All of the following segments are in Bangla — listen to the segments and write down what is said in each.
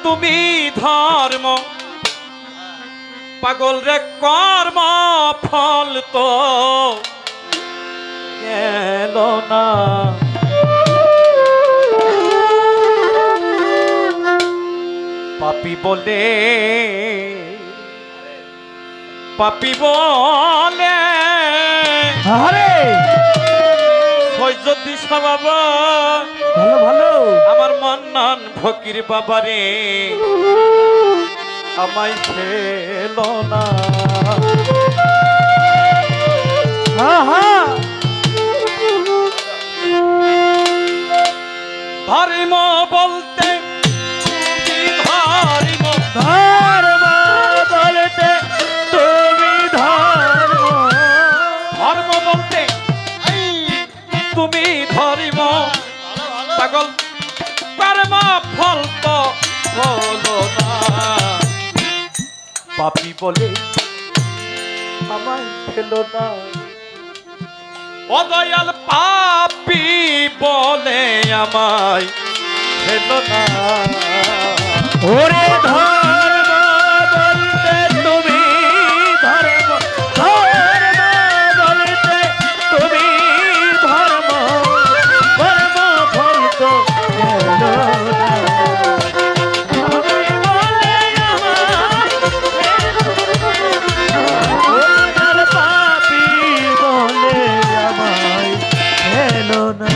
তুমি ধর্ম পাগল রে কর্ম ফল তো গেল না পাপী বলে আরে সৈয়দ দিশা বাবা ভালো ভালো আমার মান্নান ফকির বাবারে আমায় খেলো না ধর্ম বলতে তুমি ধর্ম ধর্ম বলতে তুমি ধর্ম ধর্ম বলতে তুমি ধর্ম পাগল কর্ম ফল তো হলো না পাপী বলে আমায় খেলো না অদয়াল পাপী বলে আমায় খেলো না ওরে ধর্ম বলতে তুমি ধর্ম ধর্ম বলতে তুমি ধর্ম কর্ম ফল তো গেল না। ওরে পাপী বলে আমায় খেলো না।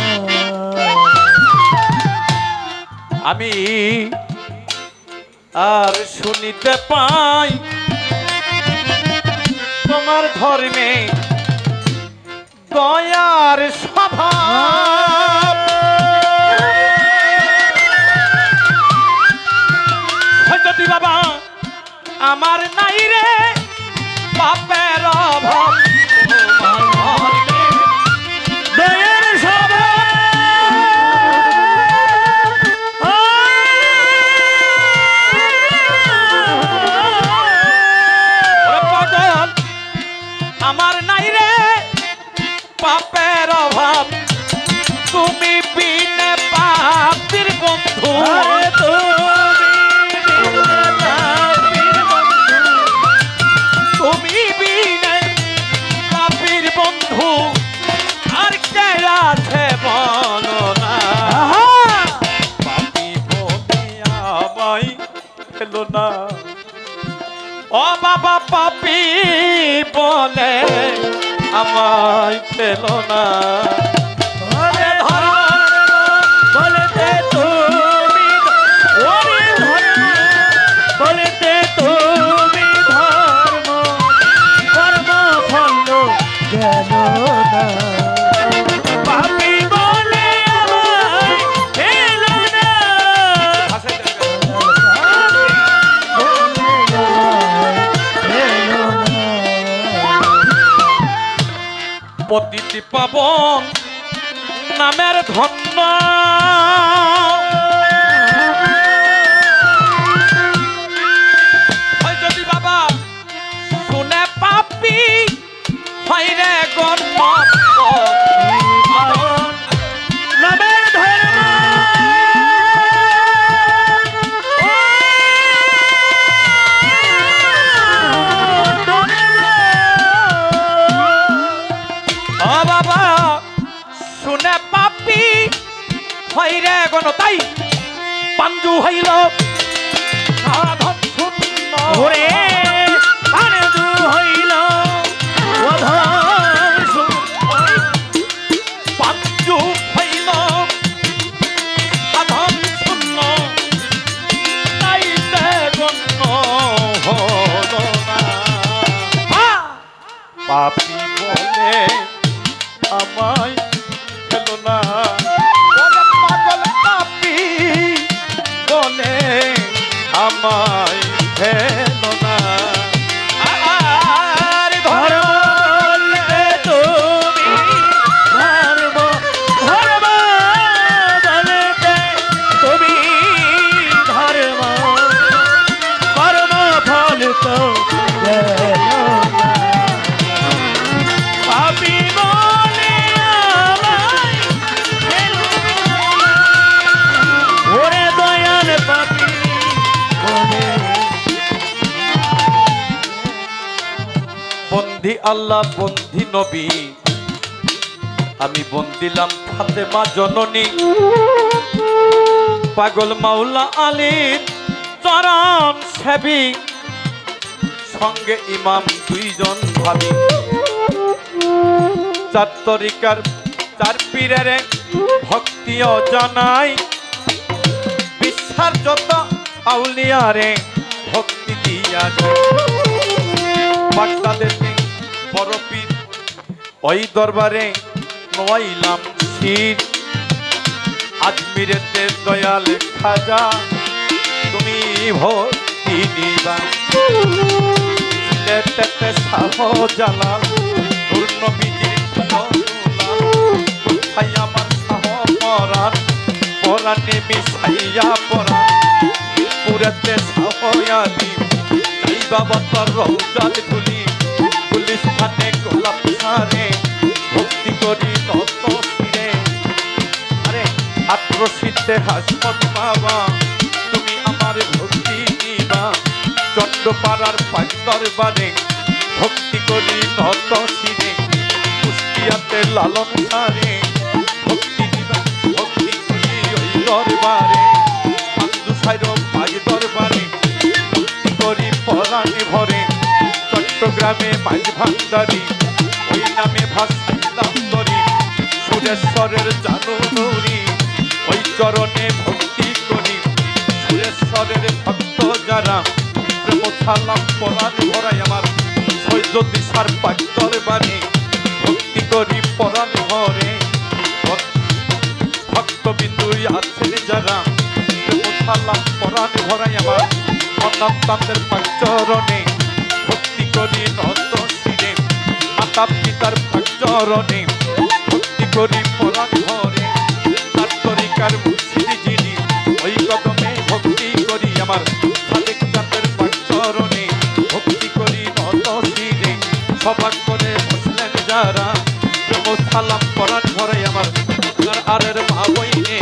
আমি আর শুনিতে পাই তোমার ধর্মে দয়ার স্বভাব যদি বাবা আমার নাই রে পাপের অভাব তোমার ধর্মে দয়ার পাগল আমার নাই রে পাপের অভাব তুমি বিনে পাপীর বন্ধু তুমি বিনে পাপীর বন্ধু আর কে আছে বলো না পাপী বলে আমায় খেলো না ও বাবা পাপী বলে আমায় খেলো না বলতে তুমি ওরে ধর্ম বলতে তুমি ধর্ম কর্ম ফল গেল না পাপী বলে আমায় খেলো না পতিতি পাবন নামের ধন্য হয় যদি বাবা শুনে পাপি হয় রে গণ্য নামের ধর্ম ও বাবা শুনে পাপি হয় রে গণ তাই পাঞ্জু হইল সাধন শূন্য ওরে পাঞ্জু হইল অধম পাঞ্জু হইল সাধন শূন্য তাই গণ্য হল না পাপি বলে আমায় খেলো না ওরে পাগল পাপি বলে আমায় খেলো না আর ধর্ম বলতে তুমি ধর্ম ধর্ম বলতে তুমি ধর্ম কর্ম ফল তো গেল না বন্দি আল্লাহ বন্দি নবী, আমি বন্দিলাম ফাতেমা জননী, পাগল মাওলা আলীর চরণ সেবী, সঙ্গে ইমাম দুইজন ভাবি, চার তরিকার চার পীরের ভক্তিও জানাই, বিশ্বার যত আউলিয়ারে ভক্তি দিয়া যায়। বাগদাদেতে বড় পীর ওই দরবারে নয়াইলাম শির, আজমিরেতে দয়াল খাজা তুমি ভক্তি নিবা, সিলেটেতে শাহজালাল নূর নবীজির দুলাল, কোথায় আমার শাহ পরাণ পরাণে মিশাইয়া পরাণ, পুরাতে শাহ আলী যাইবা বতর রওজাত ধুলি, গুলিস্তানে গোলাপ সারে ভক্তি করি নত শিরে। আরে আত্রশীতে হাসমত বাবা তুমি আমার ভক্তি নিবা, চন্দ্রপাড়ার পাঁচ দরবারে ভক্তি করি নত শিরে, কুষ্টিয়াতে লালন সারে ভক্তি নিবা, ভক্তি করি ওই দরবারে, পাঁচদুসাইর পাঁচ দরবারে ভক্তি করি পরাণে ভরে, চট্টগ্রামে মাঝ ভান্ডারি ওই নামে ভাসাইলাম তরি, সুরেশ্বরের জানুরি ওই চরণে ভক্তি করি, সুরেশ্বরের ভক্ত যারা প্রেম ছালাম পরাণ ভরাই আমার, সৈন্য দিশার পাঁচ দরবারে ভক্তি করি পরাণ ভরে, ভক্তবিন্দু আছেন যারা প্রেম ছালাম পরাণ ভরাই আমার, অনন্তাদের পাঁচ চরণে ভক্তি করি নত শিরে, মাতা পিতার পাঁচ চরণে ভক্তি করি পরাণ ভরে, তার তরিকার মুর্শিদ যিনি ওই কদমে ভক্তি করি আমার, সাদেক চাঁদের পাঁচ চরণে ভক্তি করি নত শিরে, সবাক করে বসলেন যারা প্রেম সালাম পরাণ ভরে আমার, আরের মা বইনে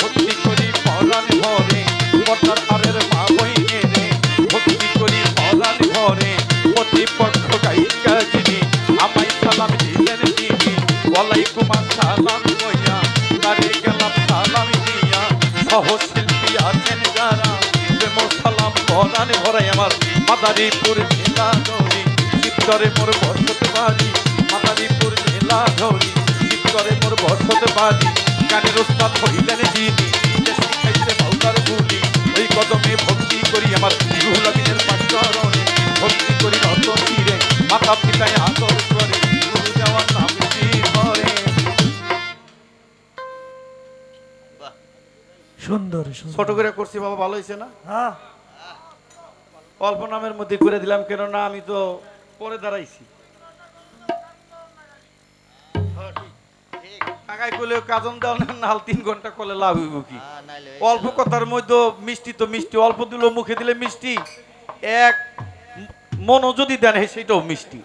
ভক্তি করি পরাণ ভরে, পর্দার আরের মা বইনে ভক্তি করি পরাণ ভরে, প্রতিপক্ষ গায়িকা যিনি আমায় সালাম দিলেন তিনি, ওয়ালাইকুম আসসালাম কইয়া তারে গেলাম সালাম দিয়া, সহশিল্পী আছেন যারা প্রেম সালাম পরাণ ভরে আমার, মাদারীপুর জেলা ধরি শিবচরে মোর বসত বাড়ি, মাদারীপুর জেলা ধরি শিবচরে মোর বসত বাড়ি, গানের ওস্তাদ হইলেন যিনি শিখাইছে বাউলার বুলি, ওই কদমে ভক্তি করি আমার রুহুল আমিনের পাঁচ চরণে ভক্তি করি নত শিরে, মাতা পিতায় আদর করে গুরু দেওয়ার নাম করে। সুন্দর ছোট করে করছি বাবা, ভালো হয়েছে না? হ্যাঁ অল্প নামের মধ্যে করে দিলাম, কেননা আমি তো পরে দাঁড়াইছি, কাকাই করলে কাজন দেওয়া নাল 3 ঘন্টা করলে লাভ হইব কি? অল্প কথার মধ্যে মিষ্টি তো মিষ্টি, অল্প দিলেও মুখে দিলে মিষ্টি, এক মনও যদি দেন সেটাও মিষ্টি।